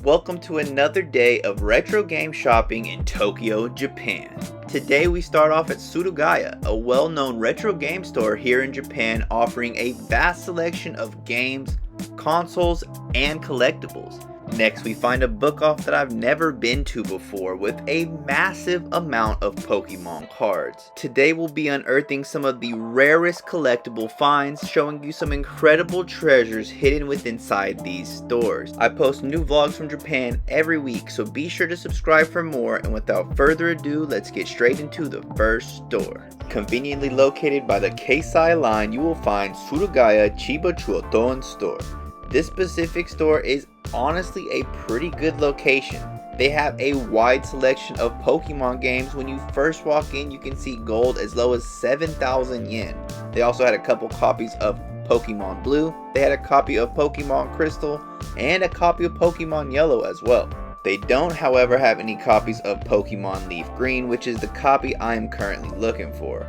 Welcome to another day of retro game shopping in Tokyo, Japan. Today we start off at Surugaya, a well-known retro game store here in Japan offering a vast selection of games, consoles, and collectibles. Next we find a book off that I've never been to before with a massive amount of Pokemon cards. Today we'll be unearthing some of the rarest collectible finds, showing you some incredible treasures hidden within inside these stores. I post new vlogs from Japan every week, so be sure to subscribe for more, and without further ado, let's get straight into the first store. Conveniently located by the Keisai line, you will find Surugaya Chibachuoten store. This specific store is honestly a pretty good location. They have a wide selection of Pokemon games. When you first walk in, you can see gold as low as 7,000 yen. They also had a couple copies of Pokemon Blue, they had a copy of Pokemon Crystal, and a copy of Pokemon Yellow as well. They don't, however, have any copies of Pokemon Leaf Green, which is the copy I am currently looking for.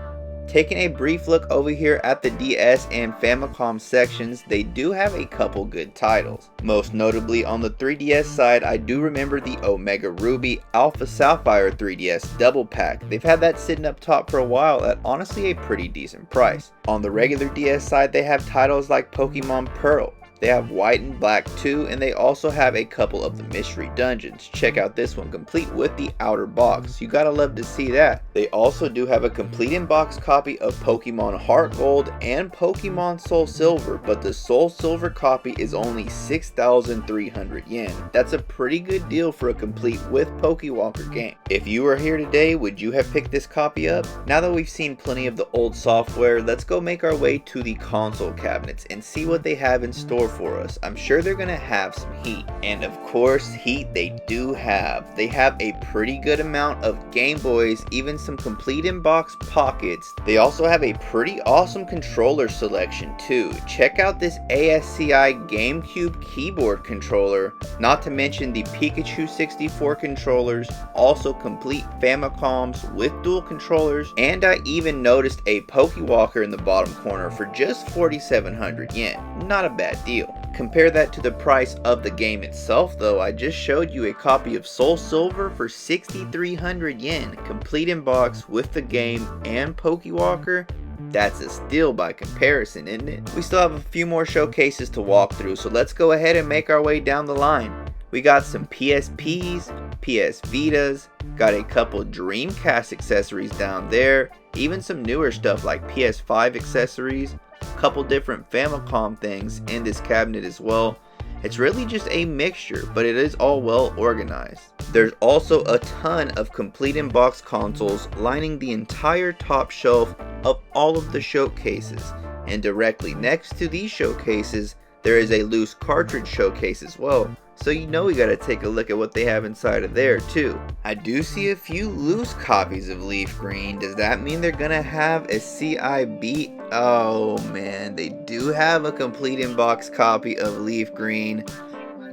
Taking a brief look over here at the DS and Famicom sections, they do have a couple good titles. Most notably on the 3DS side, I do remember the Omega Ruby Alpha Sapphire 3DS double pack. They've had that sitting up top for a while at honestly a pretty decent price. On the regular DS side, they have titles like Pokemon Pearl. They have White and Black too, and they also have a couple of the mystery dungeons. Check out this one, complete with the outer box. You gotta love to see that. They also do have a complete in-box copy of Pokemon Heart Gold and Pokemon Soul Silver, but the Soul Silver copy is only 6,300 yen. That's a pretty good deal for a complete with Pokewalker game. If you were here today, would you have picked this copy up? Now that we've seen plenty of the old software, let's go make our way to the console cabinets and see what they have in store for us. I'm sure they're gonna have some heat, and of course heat they do have. They have a pretty good amount of Game Boys, even some complete in-box pockets. They also have a pretty awesome controller selection too. Check out this ASCI GameCube keyboard controller, not to mention the Pikachu 64 controllers, also complete Famicoms with dual controllers, and I even noticed a Pokewalker in the bottom corner for just 4,700 yen. Not a bad deal. Compare that to the price of the game itself though. I just showed you a copy of Soul Silver for 6,300 yen, complete in box with the game and Pokewalker. That's a steal by comparison, isn't it? We still have a few more showcases to walk through, so let's go ahead and make our way down the line. We got some PSPs, PS Vitas, got a couple Dreamcast accessories down there, even some newer stuff like PS5 accessories, couple different Famicom things in this cabinet as well. It's really just a mixture, but it is all well organized. There's also a ton of complete in-box consoles lining the entire top shelf of all of the showcases, and directly next to these showcases there is a loose cartridge showcase as well. So you know we gotta take a look at what they have inside of there too. I do see a few loose copies of Leaf Green. Does that mean they're gonna have a CIB? Oh man, they do have a complete in-box copy of Leaf Green,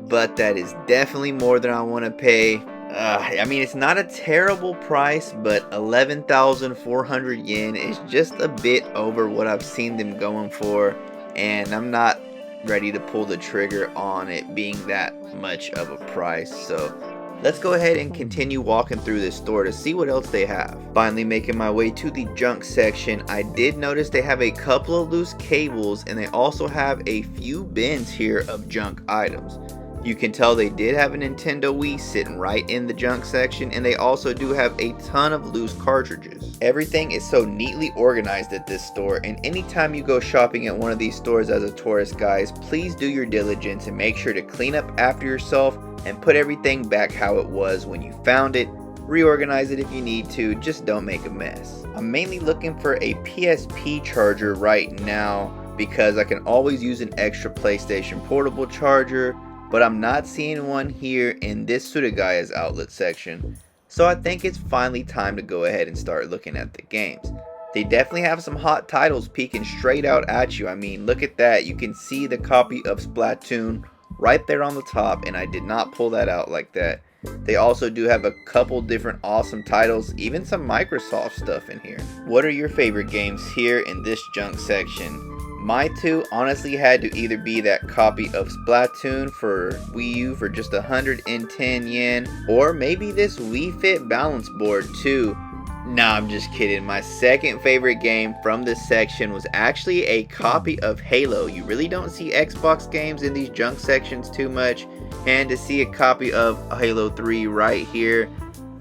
but that is definitely more than I want to pay. I mean, it's not a terrible price, but 11,400 yen is just a bit over what I've seen them going for, and I'm not ready to pull the trigger on it being that much of a price. So let's go ahead and continue walking through this store to see what else they have. Finally making my way to the junk section, I did notice they have a couple of loose cables, and they also have a few bins here of junk items. You can tell they did have a Nintendo Wii sitting right in the junk section, and they also do have a ton of loose cartridges. Everything is so neatly organized at this store, and anytime you go shopping at one of these stores as a tourist, guys, please do your diligence and make sure to clean up after yourself and put everything back how it was when you found it. Reorganize it if you need to, just don't make a mess. I'm mainly looking for a PSP charger right now because I can always use an extra PlayStation Portable charger, but I'm not seeing one here in this Surugaya's outlet section, so I think it's finally time to go ahead and start looking at the games. They definitely have some hot titles peeking straight out at you. I mean, look at that. You can see the copy of Splatoon right there on the top, and I did not pull that out like that. They also do have a couple different awesome titles, even some Microsoft stuff in here. What are your favorite games here in this junk section? My two honestly had to either be that copy of Splatoon for Wii U for just 110 yen, or maybe this Wii Fit balance board too. Nah, I'm just kidding. My second favorite game from this section was actually a copy of Halo. You really don't see Xbox games in these junk sections too much, and to see a copy of Halo 3 right here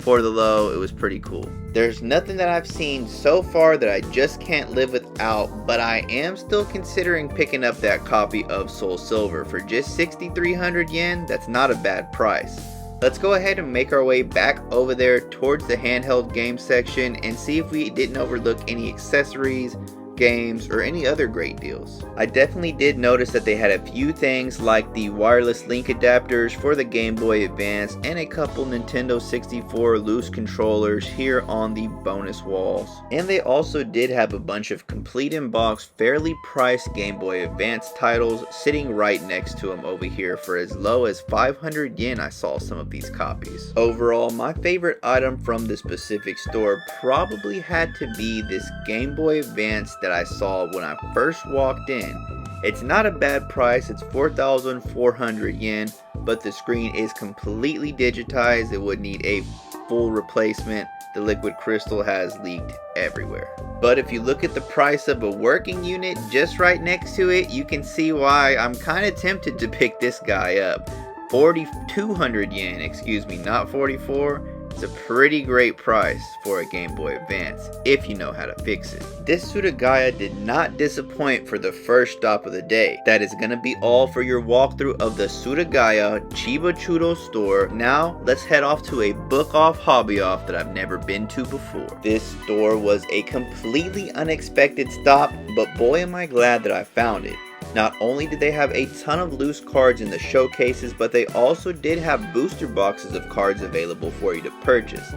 for the low, it was pretty cool. There's nothing that I've seen so far that I just can't live without, but I am still considering picking up that copy of Soul Silver for just 6,300 yen. That's not a bad price. Let's go ahead and make our way back over there towards the handheld game section and see if we didn't overlook any accessories, games, or any other great deals. I definitely did notice that they had a few things like the wireless link adapters for the Game Boy Advance and a couple Nintendo 64 loose controllers here on the bonus walls. And they also did have a bunch of complete in box, fairly priced Game Boy Advance titles sitting right next to them over here for as low as 500 yen. I saw some of these copies. Overall, my favorite item from this specific store probably had to be this Game Boy Advance that I saw when I first walked in. It's not a bad price, it's 4,400 yen, but the screen is completely digitized. It would need a full replacement. The liquid crystal has leaked everywhere. But if you look at the price of a working unit just right next to it, you can see why I'm kind of tempted to pick this guy up. 4,200 yen, excuse me, not 44. It's a pretty great price for a Game Boy Advance, if you know how to fix it. This Surugaya did not disappoint for the first stop of the day. That is going to be all for your walkthrough of the Surugaya Chibachuoten store. Now, let's head off to a book off hobby off that I've never been to before. This store was a completely unexpected stop, but boy am I glad that I found it. Not only did they have a ton of loose cards in the showcases, but they also did have booster boxes of cards available for you to purchase.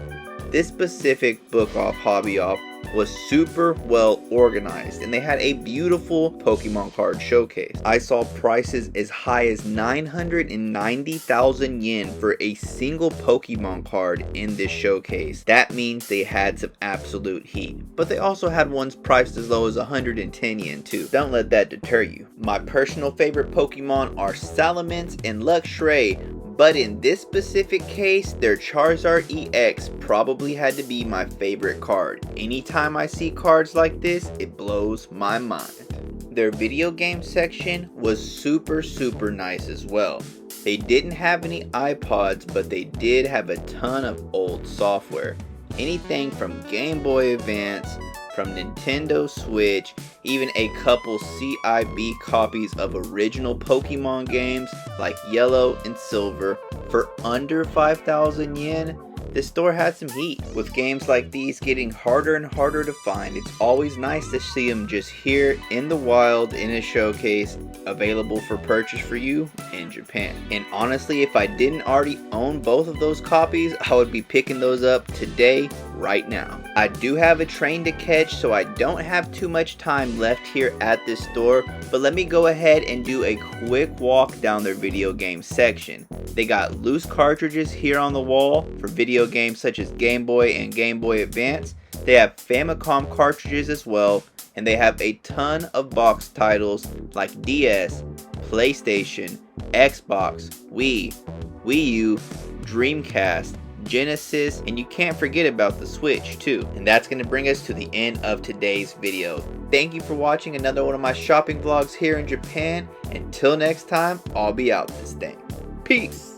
This specific book off hobby off was super well organized, and they had a beautiful Pokemon card showcase. I saw prices as high as 990,000 yen for a single Pokemon card in this showcase. That means they had some absolute heat, but they also had ones priced as low as 110 yen too. Don't let that deter you. My personal favorite Pokemon are Salamence and Luxray, but in this specific case, their Charizard EX probably had to be my favorite card. Anytime I see cards like this, it blows my mind. Their video game section was super nice as well. They didn't have any iPods, but they did have a ton of old software. Anything from Game Boy Advance, from Nintendo Switch, even a couple CIB copies of original Pokemon games like Yellow and Silver for under 5,000 yen. This store had some heat. With games like these getting harder and harder to find, it's always nice to see them just here in the wild in a showcase, available for purchase for you in Japan. And honestly, if I didn't already own both of those copies, I would be picking those up today, right now. I do have a train to catch, so I don't have too much time left here at this store, but let me go ahead and do a quick walk down their video game section. They got loose cartridges here on the wall for video games such as Game Boy and Game Boy Advance. They have Famicom cartridges as well, and they have a ton of box titles like DS, PlayStation, Xbox, Wii, Wii U, Dreamcast, Genesis, and you can't forget about the Switch too. And that's going to bring us to the end of today's video. Thank you for watching another one of my shopping vlogs here in Japan. Until next time, I'll be out this thing. Peace!